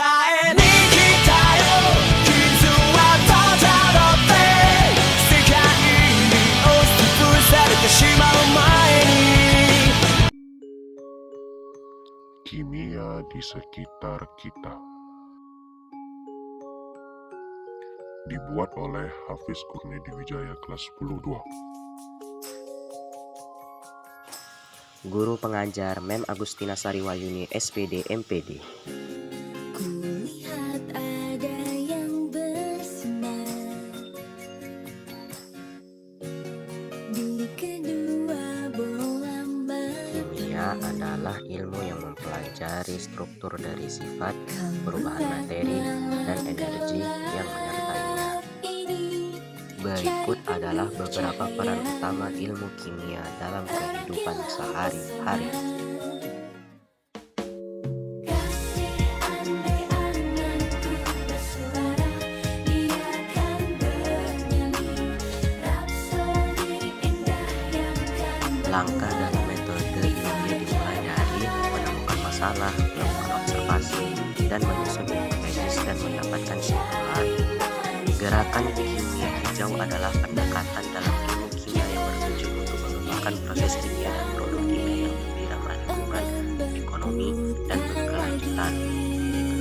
えに来たよ傷はとたどって世界に押しつぶされてしまう前に Kimia di sekitar kita. Dibuat oleh Hafiz Kurniadi Wijaya kelas 10-2. Guru pengajar Mem Agustina Sariwayuni SPD MPD. Kulihat ada yang bersinar di kedua bolam mata. Kimia adalah ilmu yang mempelajari struktur dari sifat, perubahan materi, dan energi yang menyertainya. Berikut adalah beberapa peran utama ilmu kimia dalam kehidupan sehari-hari. Kasih andai anganku bersuara, dia akan bernyanyi rapsodi indah yang kan. Langkah dan metode ilmiah dimulai dari menemukan masalah, melakukan observasi, dan menyusun hipotesis dan mendapatkan kesimpulan. Gerakan kimia hijau adalah pendekatan dalam ilmu kimia yang bertujuan untuk mengembangkan proses kimia dan produk kimia yang lebih ramah lingkungan, ekonomi, dan berkelanjutan.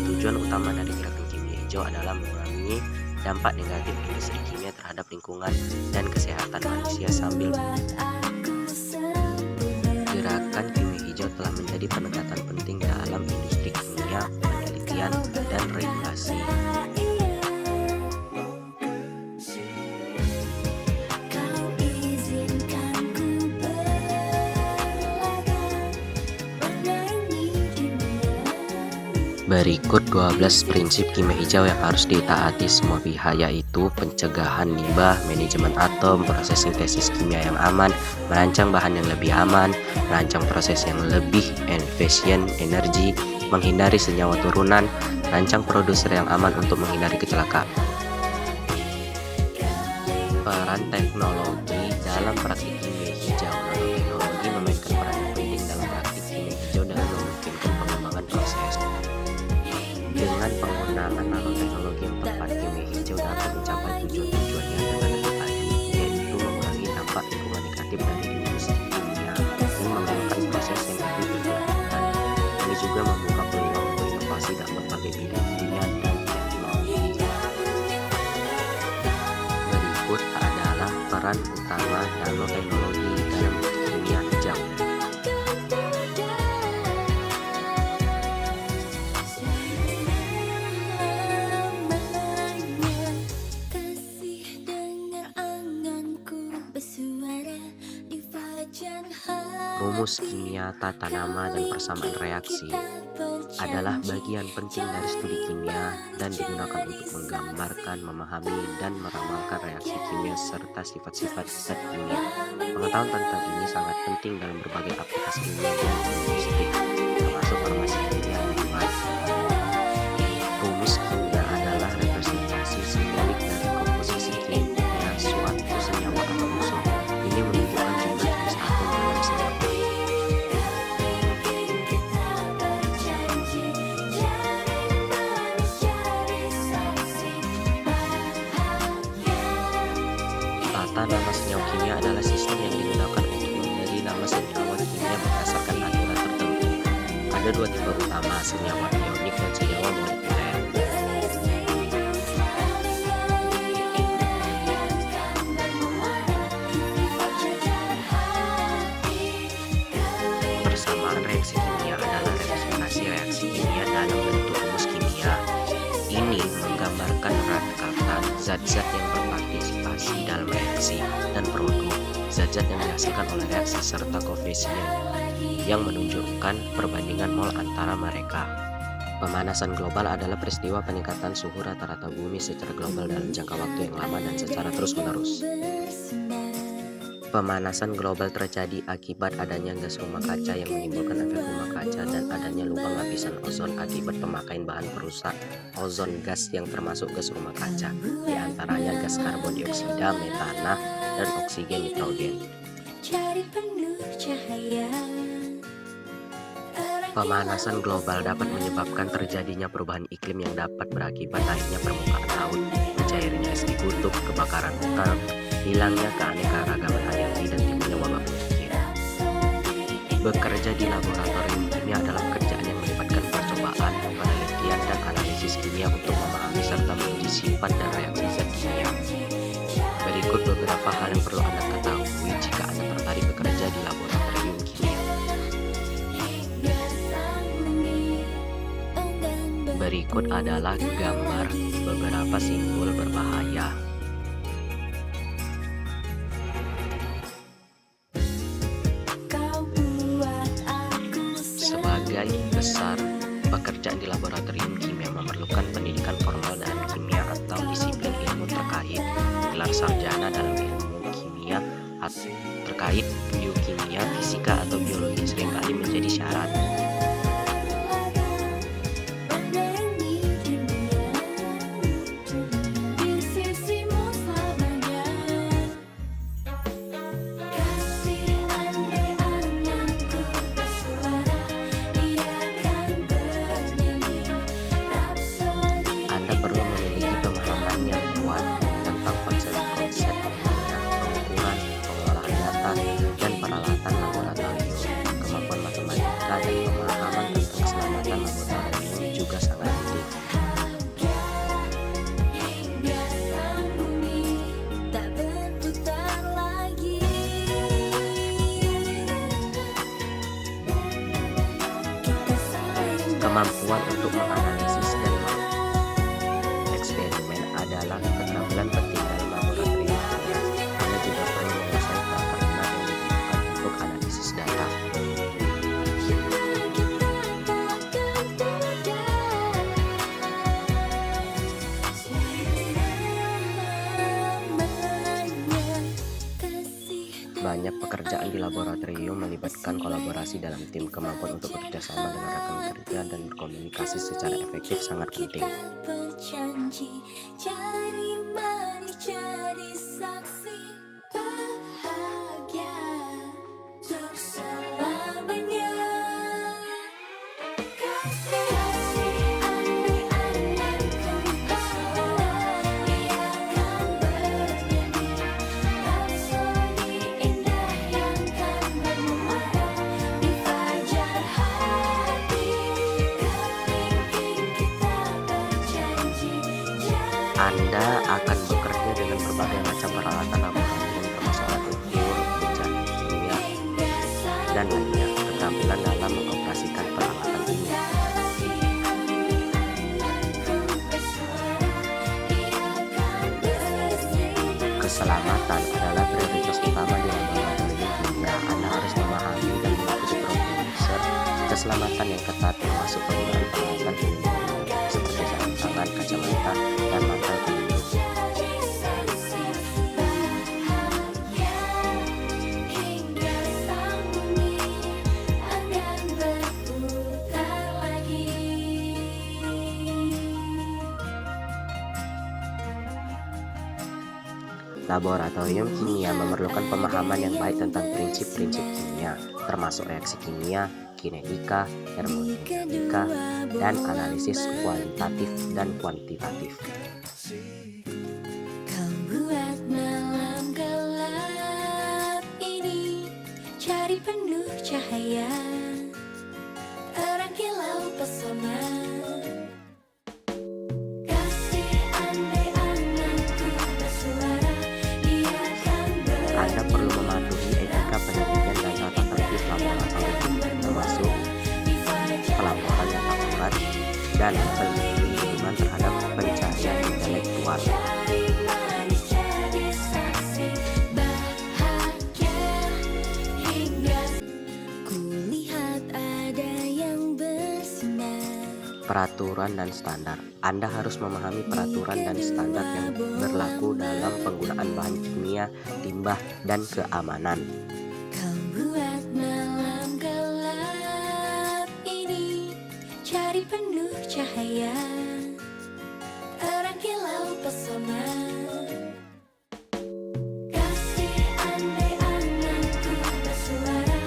Tujuan utama dari gerakan kimia hijau adalah mengurangi dampak negatif industri kimia terhadap lingkungan dan kesehatan manusia sambil gerakan kimia hijau telah menjadi pendekatan penting dalam industri kimia, penelitian, dan regulasi. Kau izinkan ku berlaga menyanyi dunia. Berikut 12 prinsip kimia hijau yang harus ditaati semua pihak, yaitu pencegahan limbah, manajemen atom, proses sintesis kimia yang aman, merancang bahan yang lebih aman, merancang proses yang lebih efisien energi, menghindari senyawa turunan, merancang produser yang aman untuk menghindari kecelakaan. Peran teknologi dalam praktik kimia hijau. Nanoteknologi memainkan peran yang penting dalam praktik kimia hijau dengan memungkinkan pengembangan proses. Dengan penggunaan nanoteknologi yang tepat, kimia hijau dapat mencapai tujuan-tujuannya dengan lebih tadi, yaitu mengurangi dampak lingkungan negatif dari industri kimia dan mengembangkan proses yang lebih berkelanjutan. Ini juga membuka peluang untuk inovasi dalam berbagai bidang kimia dan teknologi. Berikut adalah peran utama nanoteknologi dalam kimia hijau. Kasih dengar anganku bersuara di fajar hari. Rumus kimia tata nama dan persamaan reaksi adalah bagian penting dari studi kimia dan digunakan untuk menggambarkan, memahami, dan meramalkan reaksi kimia serta sifat-sifat zat kimia. Pengetahuan tentang ini sangat penting dalam berbagai aplikasi ilmiah dan industri, termasuk farmasi kimia dan obat. Rumus kimia adalah representasi simbolik dari komposisi kimia suatu senyawa atau unsur. Ini menunjukkan jumlah jenis atom dalam senyawa. Tata nama senyawa kimia adalah sistem yang digunakan untuk memberi nama senyawa kimia berdasarkan aturan tertentu. Ada dua tipe utama, senyawa ionik dan senyawa molekuler. Persamaan reaksi kimia adalah representasi reaksi kimia dalam bentuk rumus kimia. Ini menggambarkan rangkaian zat-zat yang berpartisipasi dalam reaksi dan produk zat-zat yang dihasilkan oleh reaksi serta koefisien yang menunjukkan perbandingan mol antara mereka. Pemanasan global adalah peristiwa peningkatan suhu rata-rata bumi secara global dalam jangka waktu yang lama dan secara terus-menerus. Pemanasan global terjadi akibat adanya gas rumah kaca yang menimbulkan efek rumah kaca dan adanya lubang lapisan ozon akibat pemakaian bahan perusak ozon gas yang termasuk gas rumah kaca, di antaranya gas karbon dioksida, metana, dan oksigen nitrogen. Cari penuh cahaya, Pemanasan global dapat menyebabkan terjadinya perubahan iklim yang dapat berakibat naiknya permukaan laut, mencairnya es di kutub, kebakaran hutan, hilangnya keanekaragaman hayati, dan timbulnya wabah penyakit. Bekerja di laboratorium kimia adalah pekerjaan yang melibatkan percobaan, penelitian, dan analisis kimia untuk memahami serta menguji sifat dan reaksi zat kimia. Berikut beberapa hal yang perlu Anda ketahui jika Anda tertarik bekerja di laboratorium kimia. Berikut adalah gambar beberapa simbol berbahaya. Sebagai besar, pekerjaan di laboratorium kimia memerlukan pendidikan formal dalam kimia atau disiplin ilmu terkait, gelar sarjana dalam ilmu kimia terkait biokimia, fisika, atau biologi seringkali menjadi syarat. Anda perlu memiliki pemahaman yang kuat tentang konsep-konsep kimia, pengukuran, pengolahan data, dan peralatan laboratorium. Kemampuan matematika dan pemahaman tentang keselamatan laboratorium juga sangat penting. Kemampuan untuk menganalisis dan eksperimen adalah keterampilan penting dalam laboratorium kimia. Anda juga perlu menguasai perangkat lunak yang dibutuhkan untuk analisis data. Banyak pekerjaan di laboratorium melibatkan kolaborasi dalam tim. Kemampuan untuk bekerja sama dengan rekan kerja dan berkomunikasi secara efektif sangat penting. Berjanji jadi manis, jadi saksi bahagia untuk selamanya. Kasih andai-andaiku bersuara, ia akan bernyanyi rapsodi indah yang kan bermuara di fajar hati. Kelingking kita berjanji jadi Anda akan bekerja dengan berbagai macam peralatan laboratorium termasuk alat ukur, ujian kimia, dan lainnya. Keterampilan dalam mengoperasikan peralatan ini. Keselamatan adalah prioritas utama di laboratorium kimia. Anda harus memahami dan mengikuti prosedur keselamatan yang ketat, termasuk penggunaan peralatan pelindung seperti sarung tangan, kacamata, dan mantel pelindung. hingga sang bumi akan berputar lagi. Laboratorium kimia memerlukan pemahaman yang baik tentang prinsip-prinsip kimia, termasuk reaksi kimia, kinetika, termodinamika, dan analisis kualitatif dan kuantitatif. Kau buat malam gelap ini jadi penuh cahaya, terang kilau pesona. Kasih andai-andaiku bersuara, ia akan Anda perlu mematuhi etika penelitian dan tata tertib laboratorium, termasuk pelaporan yang akurat dan pelindungan terhadap pencarian intelektual. manis jadi saksi bahagia hingga kulihat ada yang bersinar. Peraturan dan standar. Anda harus memahami peraturan dan standar yang berlaku dalam penggunaan bahan kimia, limbah, dan keamanan. Kau buat malam gelap ini jadi penuh cahaya, terang kilau pesona. Kasih andai-andaiku bersuara,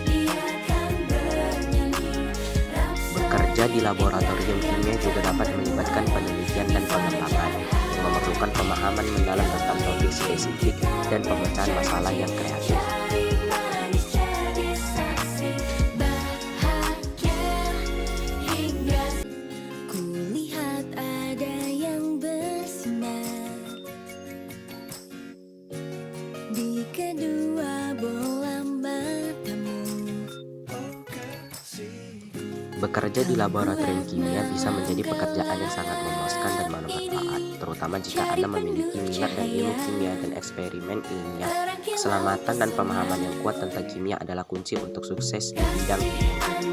ia akan bernyanyi di laboratorium kimia juga dapat melibatkan penelitian dan pengembangan yang memerlukan pemahaman mendalam tentang topik spesifik dan pemecahan masalah yang kreatif. manis jadi saksi bahagia hingga kulihat ada yang bersinar di kedua bola matamu. Bekerja di laboratorium kimia bisa menjadi pekerjaan yang sangat memuaskan dan bermanfaat, terutama jika Anda memiliki minat dan ilmu kimia dan eksperimen ilmiah. Keselamatan dan pemahaman yang kuat tentang kimia adalah kunci untuk sukses di bidang ini.